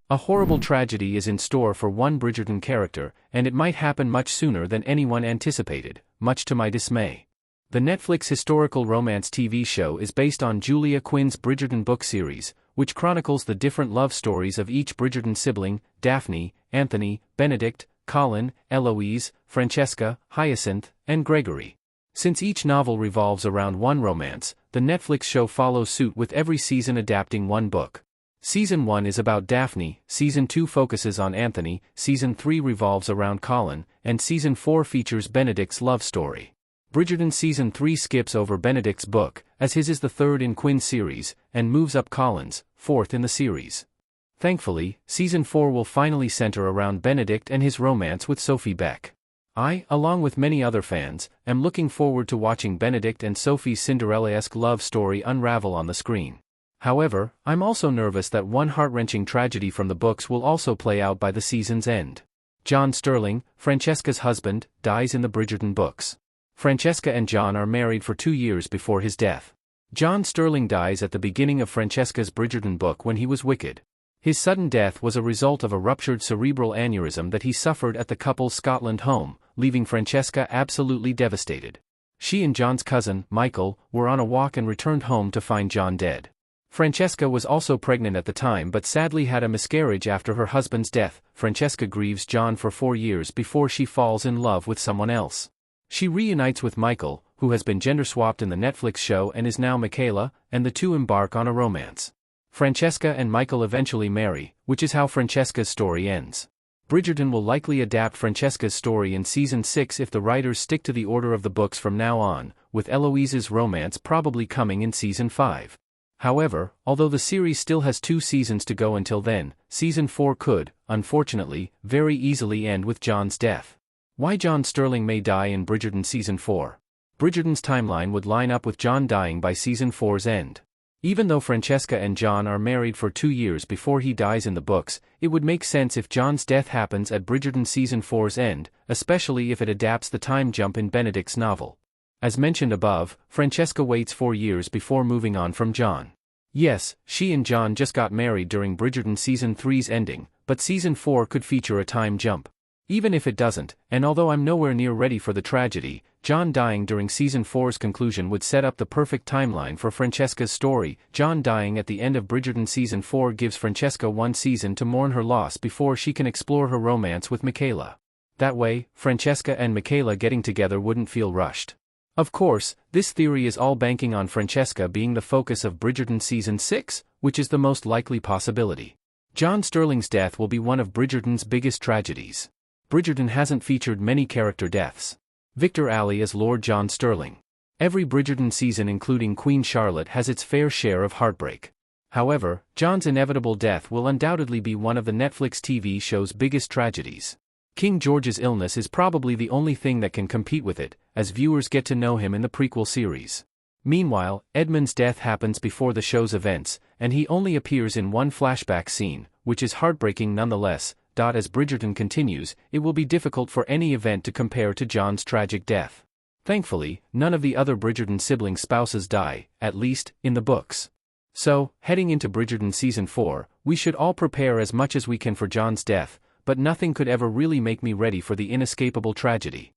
A horrible tragedy is in store for one Bridgerton character, and it might happen much sooner than anyone anticipated, much to my dismay. The Netflix historical romance TV show is based on Julia Quinn's Bridgerton book series, which chronicles the different love stories of each Bridgerton sibling: Daphne, Anthony, Benedict, Colin, Eloise, Francesca, Hyacinth, and Gregory. Since each novel revolves around one romance, the Netflix show follows suit with every season adapting one book. Season 1 is about Daphne, Season 2 focuses on Anthony, Season 3 revolves around Colin, and Season 4 features Benedict's love story. Bridgerton Season 3 skips over Benedict's book, as his is the third in Quinn's series, and moves up Colin's, fourth in the series. Thankfully, Season 4 will finally center around Benedict and his romance with Sophie Beck. I, along with many other fans, am looking forward to watching Benedict and Sophie's Cinderella-esque love story unravel on the screen. However, I'm also nervous that one heart-wrenching tragedy from the books will also play out by the season's end. John Sterling, Francesca's husband, dies in the Bridgerton books. Francesca and John are married for 2 years before his death. John Sterling dies at the beginning of Francesca's Bridgerton book when he was wicked. His sudden death was a result of a ruptured cerebral aneurysm that he suffered at the couple's Scotland home, leaving Francesca absolutely devastated. She and John's cousin, Michael, were on a walk and returned home to find John dead. Francesca was also pregnant at the time but sadly had a miscarriage after her husband's death. Francesca grieves John for 4 years before she falls in love with someone else. She reunites with Michael, who has been gender-swapped in the Netflix show and is now Michaela, and the two embark on a romance. Francesca and Michael eventually marry, which is how Francesca's story ends. Bridgerton will likely adapt Francesca's story in Season 6 if the writers stick to the order of the books from now on, with Eloise's romance probably coming in Season 5. However, although the series still has 2 seasons to go until then, Season 4 could, unfortunately, very easily end with John's death. Why John Sterling may die in Bridgerton Season 4. Bridgerton's timeline would line up with John dying by Season 4's end. Even though Francesca and John are married for 2 years before he dies in the books, it would make sense if John's death happens at Bridgerton Season 4's end, especially if it adapts the time jump in Benedict's novel. As mentioned above, Francesca waits 4 years before moving on from John. Yes, she and John just got married during Bridgerton Season 3's ending, but Season 4 could feature a time jump. Even if it doesn't, and although I'm nowhere near ready for the tragedy, John dying during Season 4's conclusion would set up the perfect timeline for Francesca's story. John dying at the end of Bridgerton Season 4 gives Francesca 1 season to mourn her loss before she can explore her romance with Michaela. That way, Francesca and Michaela getting together wouldn't feel rushed. Of course, this theory is all banking on Francesca being the focus of Bridgerton Season 6, which is the most likely possibility. John Sterling's death will be one of Bridgerton's biggest tragedies. Bridgerton hasn't featured many character deaths. Victor Alley as Lord John Sterling. Every Bridgerton season including Queen Charlotte has its fair share of heartbreak. However, John's inevitable death will undoubtedly be one of the Netflix TV show's biggest tragedies. King George's illness is probably the only thing that can compete with it, as viewers get to know him in the prequel series. Meanwhile, Edmund's death happens before the show's events, and he only appears in one flashback scene, which is heartbreaking nonetheless. As Bridgerton continues, it will be difficult for any event to compare to John's tragic death. Thankfully, none of the other Bridgerton sibling spouses die, at least, in the books. So, heading into Bridgerton Season 4, we should all prepare as much as we can for John's death, but nothing could ever really make me ready for the inescapable tragedy.